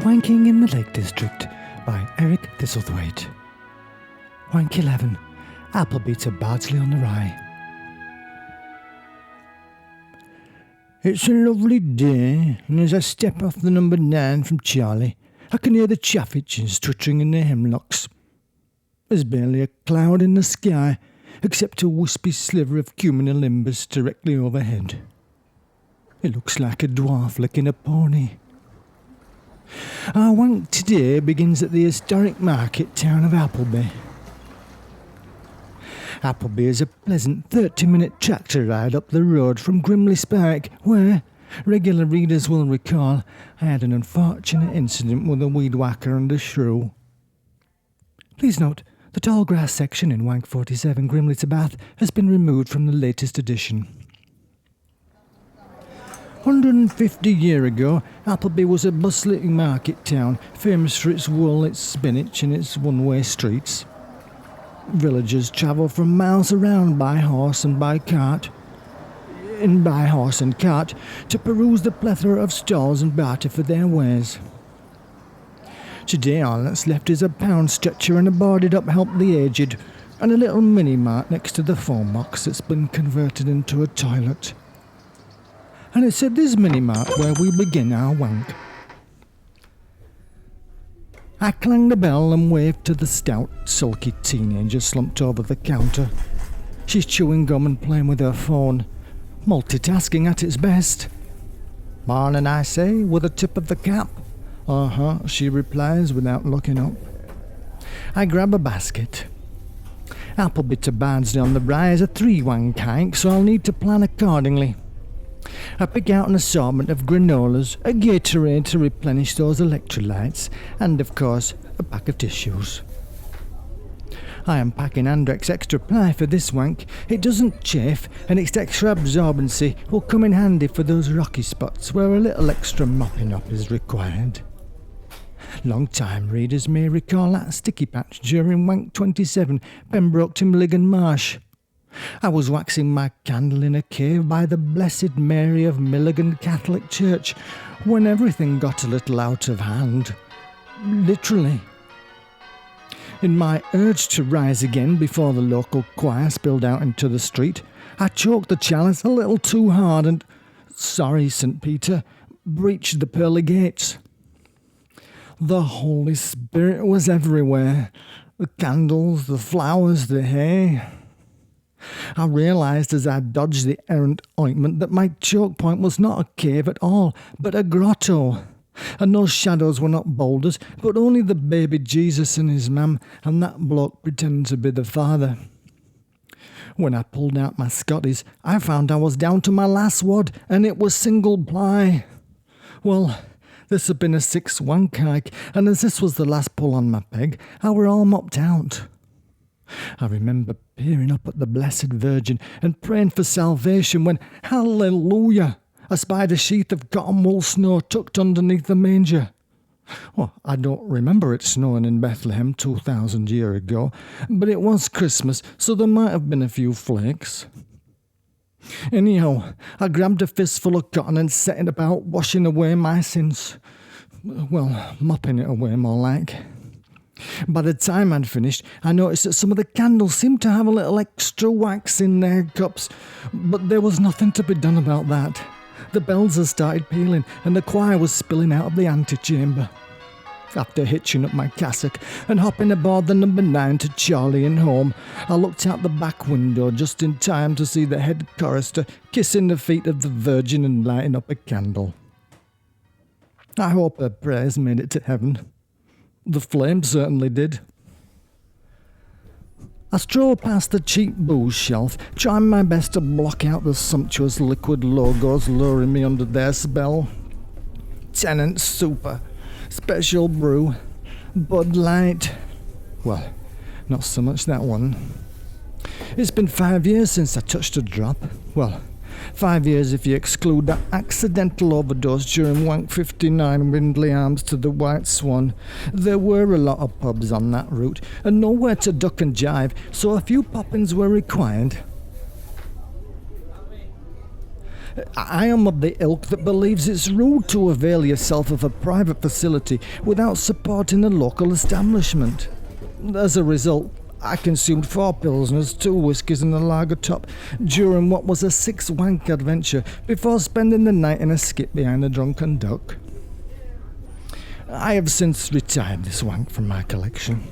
Wanking in the Lake District by Eric Thistlethwaite. Wank 11, Appleby and Bardsley-On-The-Rye. It's a lovely day, and as I step off the number 9 from Charlie, I can hear the chaffinches twittering in the hemlocks. There's barely a cloud in the sky, except a wispy sliver of cumulonimbus directly overhead. It looks like a dwarf licking a pony. Our wank today begins at the historic market town of Appleby. Appleby is a pleasant 30-minute tractor ride up the road from Grimley Spike, where, regular readers will recall, I had an unfortunate incident with a weed whacker and a shrew. Please note, the tall grass section in Wank 47 Grimley to Bath has been removed from the latest edition. 150 years ago, Appleby was a bustling market town, famous for its wool, its spinach and its one-way streets. Villagers travel from miles around by horse and cart, to peruse the plethora of stalls and barter for their wares. Today all that's left is a pound stretcher and a boarded-up Help the Aged, and a little mini-mart next to the phone box that's been converted into a toilet. And it's at this mini-mart where we begin our wank. I clanged the bell and waved to the stout, sulky teenager slumped over the counter. She's chewing gum and playing with her phone, multitasking at its best. "Morning," I say, with a tip of the cap. "Uh-huh," she replies without looking up. I grab a basket. Appleby to Bardsley-On-The-Rye is a 3-wank hike, so I'll need to plan accordingly. I pick out an assortment of granolas, a Gatorade to replenish those electrolytes, and, of course, a pack of tissues. I am packing Andrex Extra Ply for this wank. It doesn't chafe, and its extra absorbency will come in handy for those rocky spots where a little extra mopping up is required. Long-time readers may recall that sticky patch during Wank 27, Pembroke to Milligan Marsh. I was waxing my candle in a cave by the Blessed Mary of Milligan Catholic Church when everything got a little out of hand. Literally. In my urge to rise again before the local choir spilled out into the street, I choked the chalice a little too hard and, sorry St. Peter, breached the pearly gates. The Holy Spirit was everywhere. The candles, the flowers, the hay. I realised as I dodged the errant ointment that my choke point was not a cave at all, but a grotto. And those shadows were not boulders, but only the baby Jesus and his mam, and that bloke pretending to be the father. When I pulled out my Scotties, I found I was down to my last wad, and it was single ply. Well, this had been a 6-wank hike, and as this was the last pull on my peg, I were all mopped out. I remember peering up at the Blessed Virgin and praying for salvation when, hallelujah, I spied a sheath of cotton wool snow tucked underneath the manger. Well, I don't remember it snowing in Bethlehem 2,000 years ago, but it was Christmas, so there might have been a few flakes. Anyhow, I grabbed a fistful of cotton and set it about washing away my sins. Well, mopping it away more like. By the time I'd finished, I noticed that some of the candles seemed to have a little extra wax in their cups, but there was nothing to be done about that. The bells had started pealing, and the choir was spilling out of the antechamber. After hitching up my cassock and hopping aboard the number 9 to Charlie and home, I looked out the back window just in time to see the head chorister kissing the feet of the Virgin and lighting up a candle. I hope her prayers made it to heaven. The flame certainly did. I strolled past the cheap booze shelf, trying my best to block out the sumptuous liquid logos luring me under their spell. Tennant Super, Special Brew, Bud Light. Well, not so much that one. It's been 5 years since I touched a drop. Well, 5 years if you exclude that accidental overdose during Wank 59 Windley Arms to the White Swan. There were a lot of pubs on that route, and nowhere to duck and jive, so a few poppins were required. I am of the ilk that believes it's rude to avail yourself of a private facility without supporting a local establishment. As a result, I consumed 4 pilsners, 2 whiskies and a lager top during what was a 6-wank adventure before spending the night in a skip behind a drunken duck. I have since retired this wank from my collection.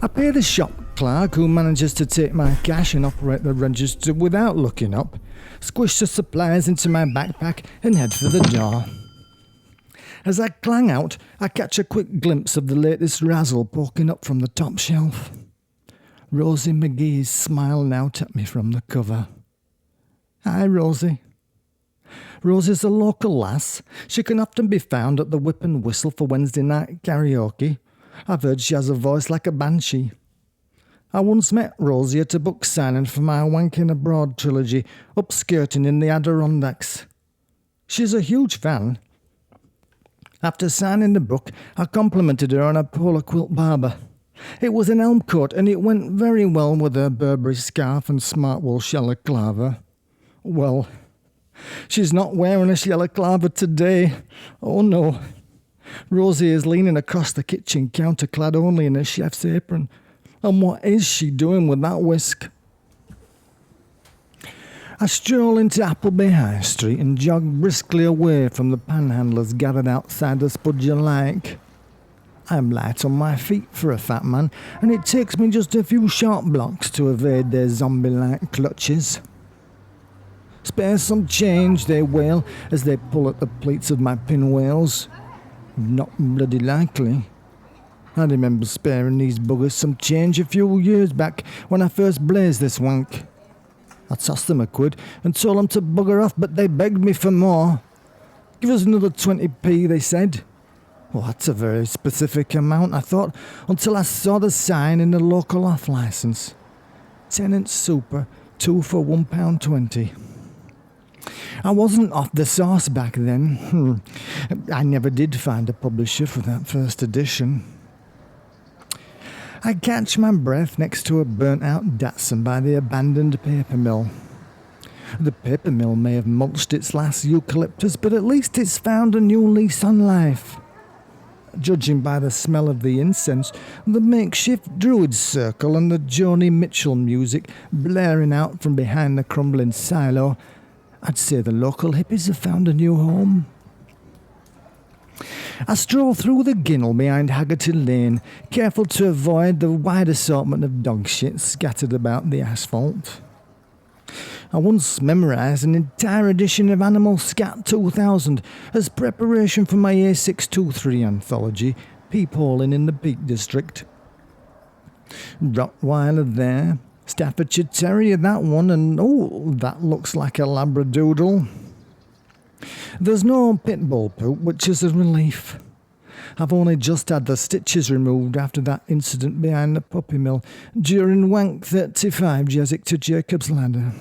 I pay the shop clerk who manages to take my cash and operate the register without looking up, squish the supplies into my backpack and head for the door. As I clang out, I catch a quick glimpse of the latest razzle poking up from the top shelf. Rosie McGee's smiling out at me from the cover. Hi, Rosie. Rosie's a local lass. She can often be found at the Whip and Whistle for Wednesday night karaoke. I've heard she has a voice like a banshee. I once met Rosie at a book signing for my Wanking Abroad trilogy, upskirting in the Adirondacks. She's a huge fan. After signing the book, I complimented her on her polar quilt barber. It was an elm coat and it went very well with her Burberry scarf and smart wool balaclava. Well, she's not wearing a balaclava today. Oh no. Rosie is leaning across the kitchen counter clad only in a chef's apron. And what is she doing with that whisk? I stroll into Appleby High Street and jog briskly away from the panhandlers gathered outside the Spudger Lake. I'm light on my feet for a fat man, and it takes me just a few short blocks to evade their zombie-like clutches. Spare some change, they wail, as they pull at the pleats of my pinwheels. Not bloody likely. I remember sparing these buggers some change a few years back when I first blazed this wank. I tossed them a quid and told them to bugger off, but they begged me for more. Give us another 20p, they said. Well, that's a very specific amount, I thought, until I saw the sign in the local off-licence. Tenant Super, 2 for £1.20. I wasn't off the sauce back then. I never did find a publisher for that first edition. I catch my breath next to a burnt-out Datsun by the abandoned paper mill. The paper mill may have mulched its last eucalyptus, but at least it's found a new lease on life. Judging by the smell of the incense, the makeshift druid circle and the Joni Mitchell music blaring out from behind the crumbling silo, I'd say the local hippies have found a new home. I stroll through the ginnel behind Haggerty Lane, careful to avoid the wide assortment of dog shit scattered about the asphalt. I once memorised an entire edition of Animal Scat 2000 as preparation for my A623 anthology, Peepholing in the Peak District. Rottweiler there, Staffordshire Terrier that one, and oh, that looks like a Labradoodle. There's no pit bull poop, which is a relief. I've only just had the stitches removed after that incident behind the puppy mill during Wank 35 Jeswick to Jacob's Ladder.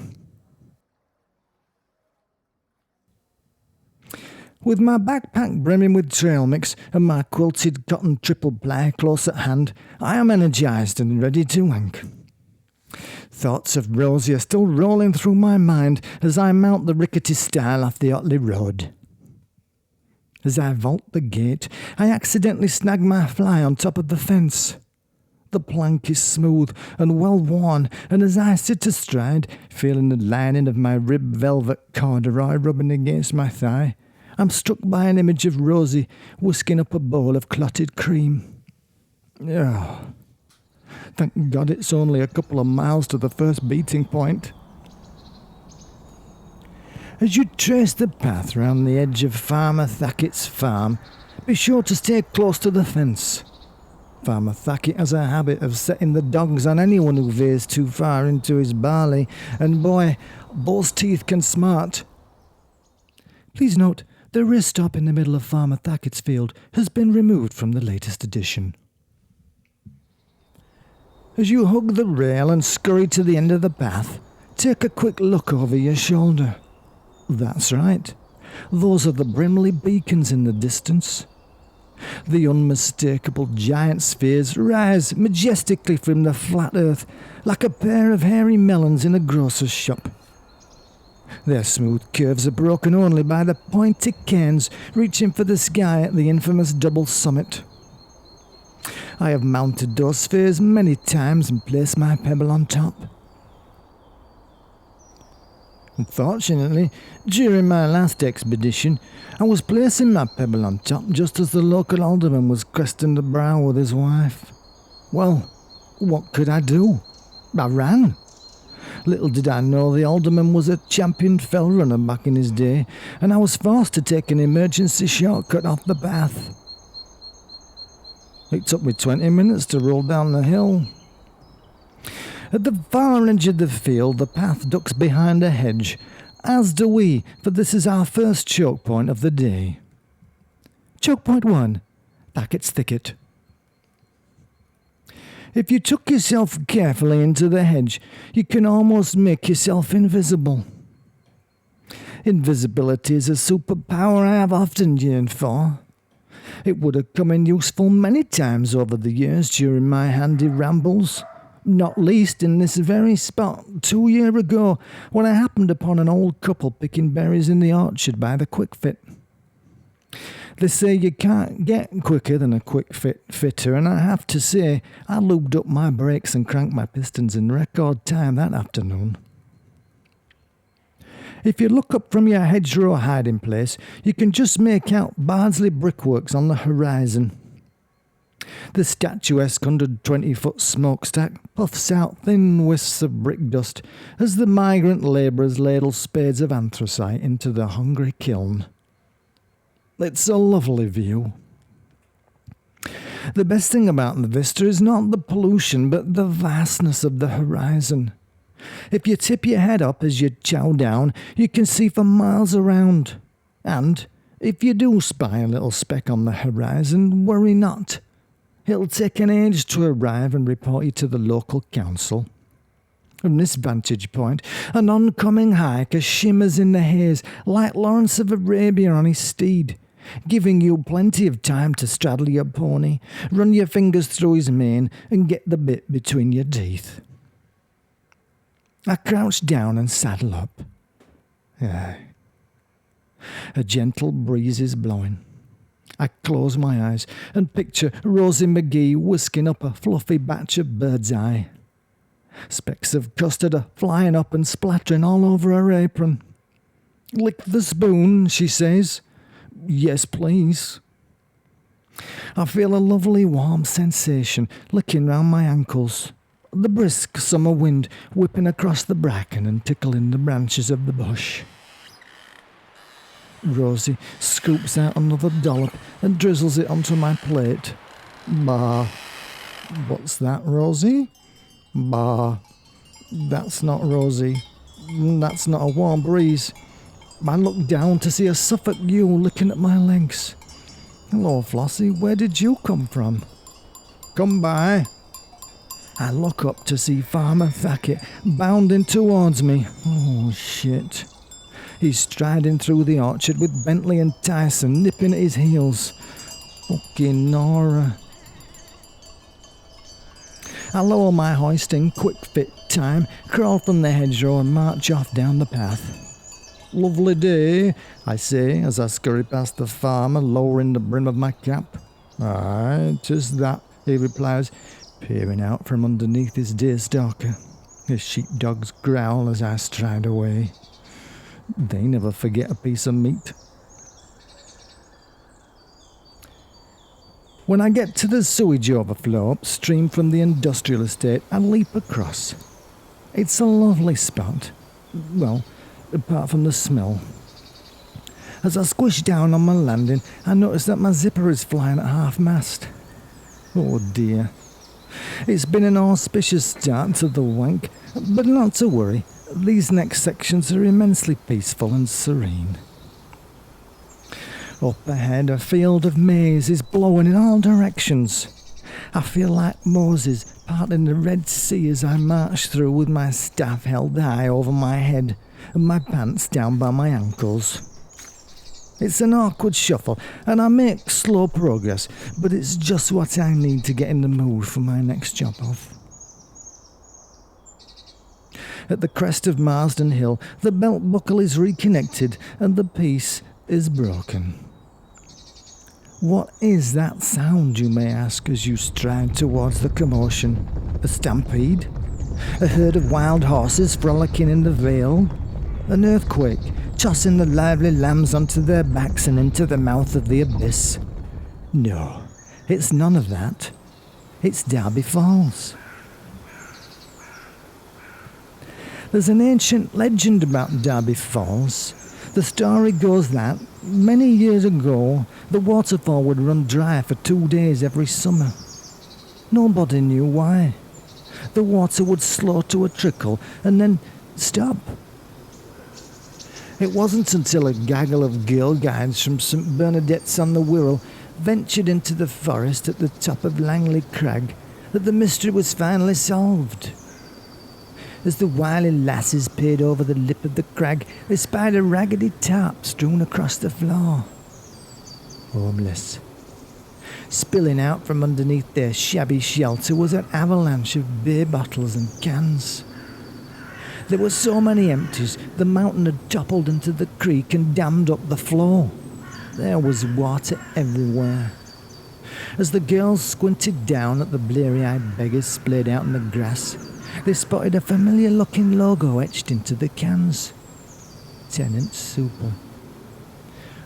With my backpack brimming with trail mix and my quilted cotton triple ply close at hand, I am energised and ready to wank. Thoughts of Rosie are still rolling through my mind as I mount the rickety stile off the Otley Road. As I vault the gate, I accidentally snag my fly on top of the fence. The plank is smooth and well worn, and as I sit astride, feeling the lining of my rib velvet corduroy rubbing against my thigh, I'm struck by an image of Rosie whisking up a bowl of clotted cream. Oh, thank God it's only a couple of miles to the first beating point. As you trace the path round the edge of Farmer Thackett's farm, be sure to stay close to the fence. Farmer Thackett has a habit of setting the dogs on anyone who veers too far into his barley, and boy, both teeth can smart. Please note, the rear stop in the middle of Farmer Thackett's field has been removed from the latest edition. As you hug the rail and scurry to the end of the path, take a quick look over your shoulder. That's right. Those are the Brimley beacons in the distance. The unmistakable giant spheres rise majestically from the flat earth like a pair of hairy melons in a grocer's shop. Their smooth curves are broken only by the pointy canes reaching for the sky at the infamous double summit. I have mounted those spheres many times and placed my pebble on top. Unfortunately, during my last expedition, I was placing my pebble on top just as the local alderman was cresting the brow with his wife. Well, what could I do? I ran. Little did I know the alderman was a champion fell runner back in his day, and I was forced to take an emergency shortcut off the path. It took me 20 minutes to roll down the hill. At the far edge of the field, the path ducks behind a hedge, as do we, for this is our first choke point of the day. Choke point 1, Packett's Thicket. If you tuck yourself carefully into the hedge, you can almost make yourself invisible. Invisibility is a superpower I have often yearned for. It would have come in useful many times over the years during my handy rambles, not least in this very spot 2 years ago when I happened upon an old couple picking berries in the orchard by the Quick Fit. They say you can't get quicker than a Quick Fit fitter, and I have to say I lubed up my brakes and cranked my pistons in record time that afternoon. If you look up from your hedgerow hiding place, you can just make out Bardsley brickworks on the horizon. The statuesque 120-foot smokestack puffs out thin wisps of brick dust as the migrant labourers ladle spades of anthracite into the hungry kiln. It's a lovely view. The best thing about the vista is not the pollution, but the vastness of the horizon. If you tip your head up as you chow down, you can see for miles around. And if you do spy a little speck on the horizon, worry not. It'll take an age to arrive and report you to the local council. From this vantage point, an oncoming hiker shimmers in the haze like Lawrence of Arabia on his steed, giving you plenty of time to straddle your pony, run your fingers through his mane, and get the bit between your teeth. I crouch down and saddle up. A gentle breeze is blowing. I close my eyes and picture Rosie McGee whisking up a fluffy batch of bird's eye. Specks of custard are flying up and splattering all over her apron. "Lick the spoon," she says. "Yes, please." I feel a lovely warm sensation licking round my ankles. The brisk summer wind whipping across the bracken and tickling the branches of the bush. Rosie scoops out another dollop and drizzles it onto my plate. Bah. What's that, Rosie? Bah. That's not Rosie. That's not a warm breeze. I look down to see a Suffolk ewe licking at my legs. "Hello, Flossie, where did you come from?" "Come by." I look up to see Farmer Thackett bounding towards me. Oh, shit. He's striding through the orchard with Bentley and Tyson nipping at his heels. Fucking Nora. I lower my hoist in quick fit time, crawl from the hedgerow and march off down the path. "Lovely day," I say as I scurry past the farmer, lowering the brim of my cap. "Aye, 'tis that," he replies, peering out from underneath his deerstalker. His sheepdogs growl as I stride away. They never forget a piece of meat. When I get to the sewage overflow upstream from the industrial estate, I leap across. It's a lovely spot. Well, apart from the smell. As I squish down on my landing, I notice that my zipper is flying at half-mast. Oh dear. It's been an auspicious start to the wank, but not to worry. These next sections are immensely peaceful and serene. Up ahead, a field of maize is blowing in all directions. I feel like Moses parting the Red Sea as I march through with my staff held high over my head and my pants down by my ankles. It's an awkward shuffle, and I make slow progress, but it's just what I need to get in the mood for my next job off. At the crest of Marsden Hill, the belt buckle is reconnected and the peace is broken. What is that sound, you may ask, as you stride towards the commotion? A stampede? A herd of wild horses frolicking in the vale? An earthquake, tossing the lively lambs onto their backs and into the mouth of the abyss? No, it's none of that. It's Derby Falls. There's an ancient legend about Derby Falls. The story goes that, many years ago, the waterfall would run dry for 2 days every summer. Nobody knew why. The water would slow to a trickle and then stop. It wasn't until a gaggle of girl guides from St Bernadette's on the Wirral ventured into the forest at the top of Langley Crag that the mystery was finally solved. As the wily lasses peered over the lip of the crag, they spied a raggedy tarp strewn across the floor. Homeless. Spilling out from underneath their shabby shelter was an avalanche of beer bottles and cans. There were so many empties, the mountain had toppled into the creek and dammed up the floor. There was water everywhere. As the girls squinted down at the bleary-eyed beggars splayed out in the grass, they spotted a familiar-looking logo etched into the cans. Tennant Super.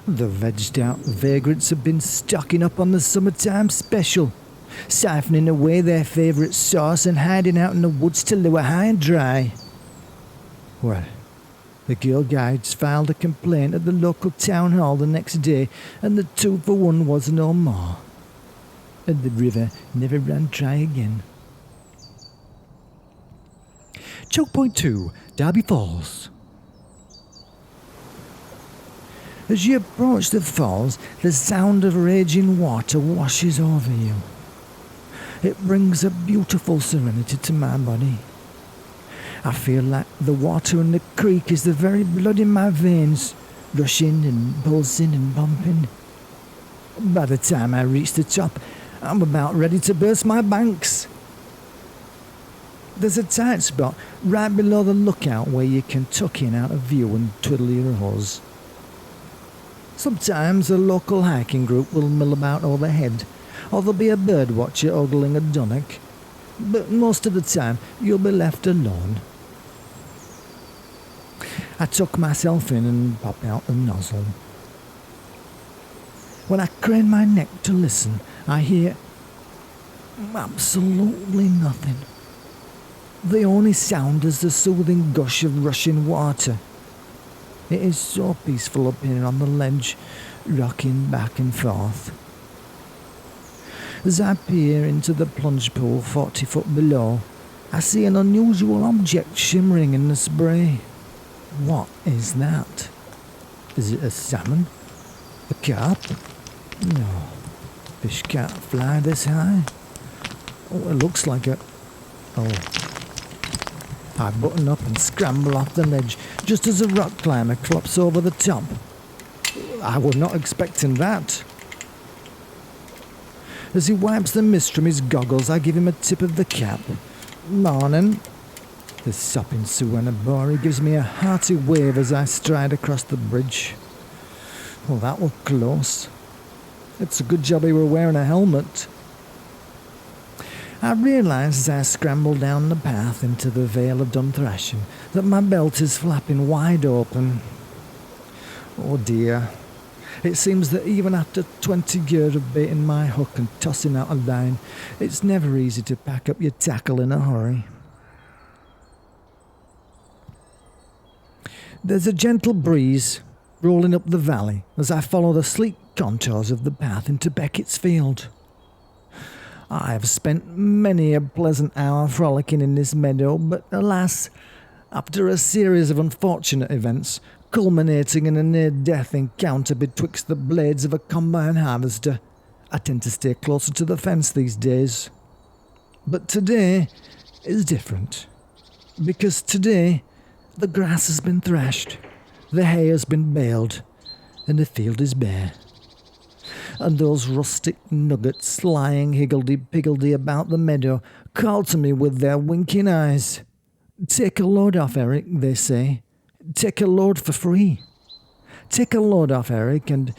The vegged-out vagrants had been stocking up on the summertime special, siphoning away their favourite sauce and hiding out in the woods till they were high and dry. Well, the girl guides filed a complaint at the local town hall the next day, and the 2-for-1 was no more. And the river never ran dry again. Choke point 2, Derby Falls. As you approach the falls, the sound of raging water washes over you. It brings a beautiful serenity to my body. I feel like the water in the creek is the very blood in my veins, rushing and pulsing and pumping. By the time I reach the top, I'm about ready to burst my banks. There's a tight spot right below the lookout where you can tuck in out of view and twiddle your oars. Sometimes a local hiking group will mill about overhead, or there'll be a bird watcher ogling a dunnock, but most of the time you'll be left alone. I tuck myself in and pop out the nozzle. When I crane my neck to listen, I hear absolutely nothing. The only sound is the soothing gush of rushing water. It is so peaceful up here on the ledge, rocking back and forth. As I peer into the plunge pool 40 foot below, I see an unusual object shimmering in the spray. What is that? Is it a salmon? A carp? No, fish can't fly this high. Oh, it looks like it. Oh. I button up and scramble off the ledge just as a rock climber clops over the top. I was not expecting that. As he wipes the mist from his goggles, I give him a tip of the cap. Morning. The sopping Suwanabori gives me a hearty wave as I stride across the bridge. Well, that was close. It's a good job he were wearing a helmet. I realise as I scramble down the path into the Vale of Dunthrashing that my belt is flapping wide open. Oh dear. It seems that even after 20 years of baiting my hook and tossing out a line, it's never easy to pack up your tackle in a hurry. There's a gentle breeze rolling up the valley as I follow the sleek contours of the path into Beckett's Field. I have spent many a pleasant hour frolicking in this meadow, but alas, after a series of unfortunate events, culminating in a near-death encounter betwixt the blades of a combine harvester, I tend to stay closer to the fence these days. But today is different, because today the grass has been thrashed, the hay has been baled, and the field is bare. And those rustic nuggets lying higgledy-piggledy about the meadow call to me with their winking eyes. Take a load off, Eric, they say. Take a load for free. Take a load off, Eric, and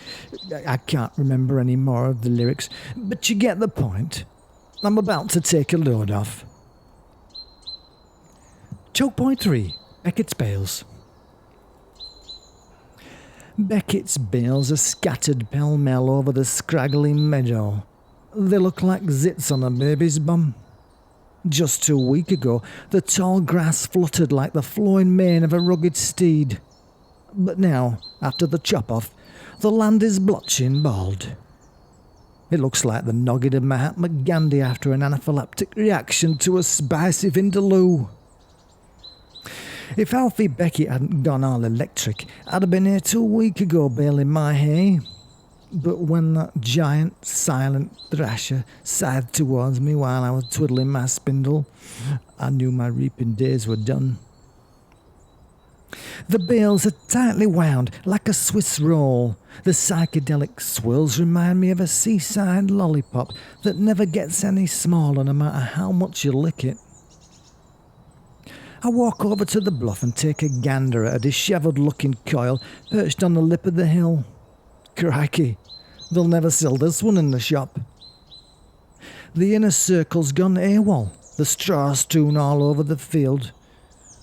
I can't remember any more of the lyrics, but you get the point. I'm about to take a load off. Choke point 3. Beckett's Bales. Beckett's bales are scattered pell-mell over the scraggly meadow. They look like zits on a baby's bum. Just 2 weeks ago, the tall grass fluttered like the flowing mane of a rugged steed. But now, after the chop-off, the land is blotchy and bald. It looks like the noggin of Mahatma Gandhi after an anaphylactic reaction to a spicy vindaloo. If Alfie Beckett hadn't gone all electric, I'd have been here 2 weeks ago baling my hay. But when that giant, silent thrasher scythed towards me while I was twiddling my spindle, I knew my reaping days were done. The bales are tightly wound like a Swiss roll. The psychedelic swirls remind me of a seaside lollipop that never gets any smaller no matter how much you lick it. I walk over to the bluff and take a gander at a dishevelled-looking coil perched on the lip of the hill. Crikey, they'll never sell this one in the shop. The inner circle's gone AWOL, the straw strewn all over the field.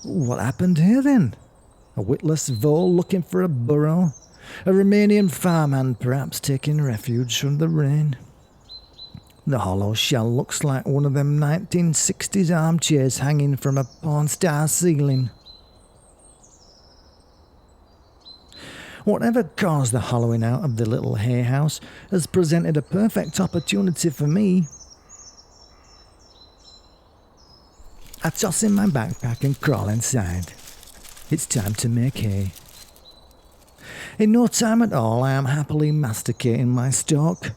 What happened here then? A witless vole looking for a burrow? A Romanian farmhand perhaps taking refuge from the rain? The hollow shell looks like one of them 1960s armchairs hanging from a porn star ceiling. Whatever caused the hollowing out of the little hay house has presented a perfect opportunity for me. I toss in my backpack and crawl inside. It's time to make hay. In no time at all, I am happily masticating my stalk.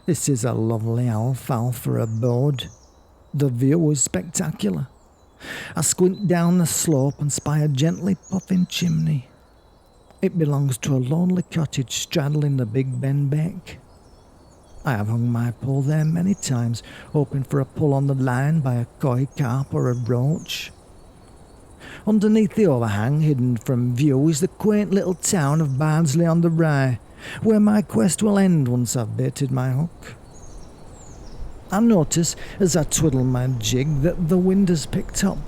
This is a lovely alfalfa abode. The view is spectacular. I squint down the slope and spy a gently puffing chimney. It belongs to a lonely cottage straddling the Big Ben Beck. I have hung my pole there many times, hoping for a pull on the line by a koi carp or a roach. Underneath the overhang, hidden from view, is the quaint little town of Bardsley-On-The-Rye, where my quest will end once I've baited my hook. I notice, as I twiddle my jig, that the wind has picked up.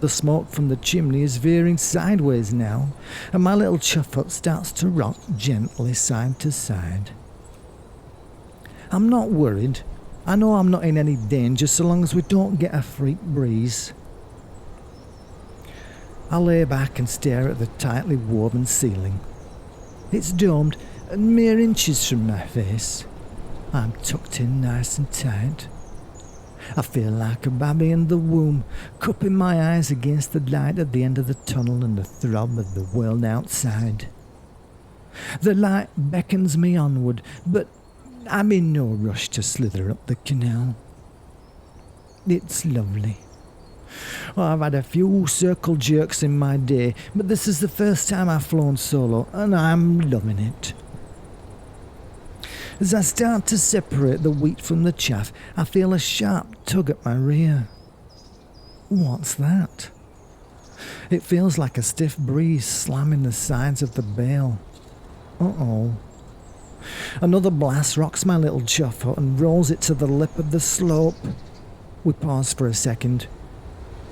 The smoke from the chimney is veering sideways now, and my little chuff hut starts to rock gently side to side. I'm not worried. I know I'm not in any danger so long as we don't get a freak breeze. I lay back and stare at the tightly woven ceiling. It's domed and mere inches from my face. I'm tucked in nice and tight. I feel like a babby in the womb, cupping my eyes against the light at the end of the tunnel and the throb of the world outside. The light beckons me onward, but I'm in no rush to slither up the canal. It's lovely. I've had a few circle jerks in my day, but this is the first time I've flown solo, and I'm loving it. As I start to separate the wheat from the chaff, I feel a sharp tug at my rear. What's that? It feels like a stiff breeze slamming the sides of the bale. Uh-oh. Another blast rocks my little chuff hut and rolls it to the lip of the slope. We pause for a second,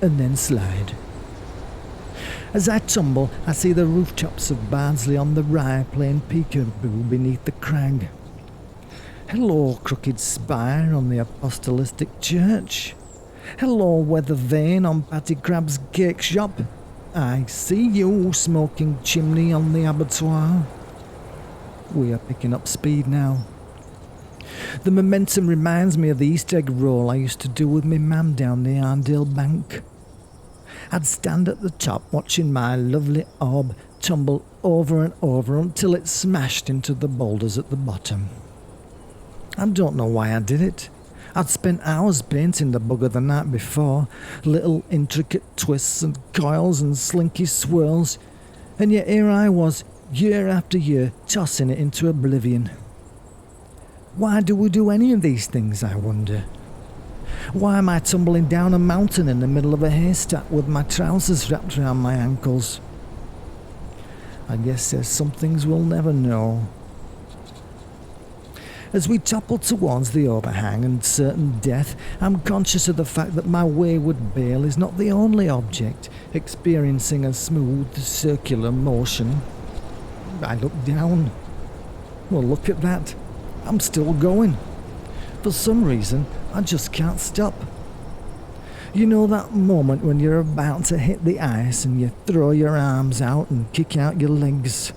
and then slide. As I tumble, I see the rooftops of Bardsley-on-The-Rye playing peekaboo beneath the crag. Hello, crooked spire on the apostolistic church. Hello, weather vane on Patty Crab's cake shop. I see you, smoking chimney on the abattoir. We are picking up speed now. The momentum reminds me of the Easter egg roll I used to do with me mam down the Arndale bank. I'd stand at the top watching my lovely orb tumble over and over until it smashed into the boulders at the bottom. I don't know why I did it. I'd spent hours painting the bugger the night before, little intricate twists and coils and slinky swirls, and yet here I was, year after year, tossing it into oblivion. Why do we do any of these things, I wonder? Why am I tumbling down a mountain in the middle of a haystack with my trousers wrapped around my ankles? I guess there's some things we'll never know. As we topple towards the overhang and certain death, I'm conscious of the fact that my wayward bale is not the only object experiencing a smooth, circular motion. I look down. Well, look at that. I'm still going. For some reason, I just can't stop. You know that moment when you're about to hit the ice and you throw your arms out and kick out your legs?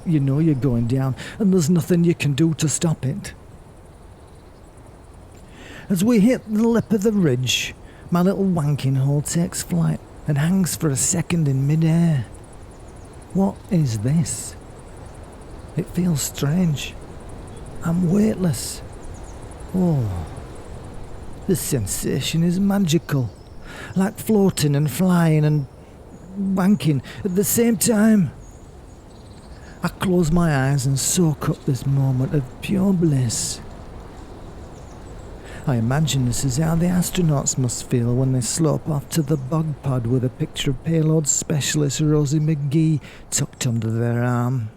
You know you're going down and there's nothing you can do to stop it. As we hit the lip of the ridge, my little wanking hole takes flight and hangs for a second in mid-air. What is this? It feels strange. I'm weightless. Oh, the sensation is magical, like floating and flying and wanking at the same time. I close my eyes and soak up this moment of pure bliss. I imagine this is how the astronauts must feel when they slope off to the bog pod with a picture of payload specialist Rosie McGee tucked under their arm.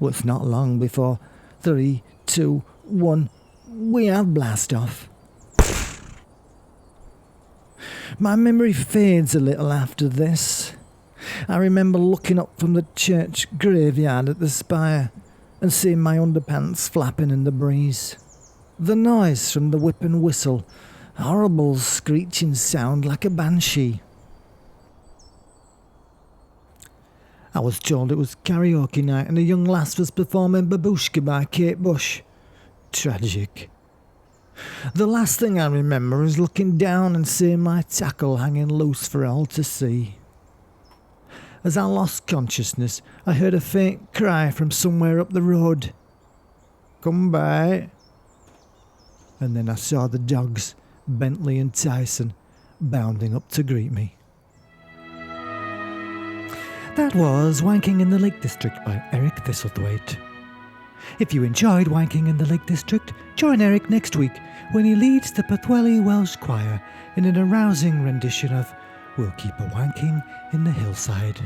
Well, it's not long before 3, 2, 1, we have blast off. My memory fades a little after this. I remember looking up from the church graveyard at the spire and seeing my underpants flapping in the breeze. The noise from the whip and whistle, horrible screeching sound like a banshee. I was told it was karaoke night and a young lass was performing Babushka by Kate Bush. Tragic. The last thing I remember is looking down and seeing my tackle hanging loose for all to see. As I lost consciousness, I heard a faint cry from somewhere up the road. Come by. And then I saw the dogs, Bentley and Tyson, bounding up to greet me. That was Wanking in the Lake District by Eric Thistlethwaite. If you enjoyed Wanking in the Lake District, join Eric next week when he leads the Pwllheli Welsh Choir in an arousing rendition of We'll Keep a Wanking in the Hillside.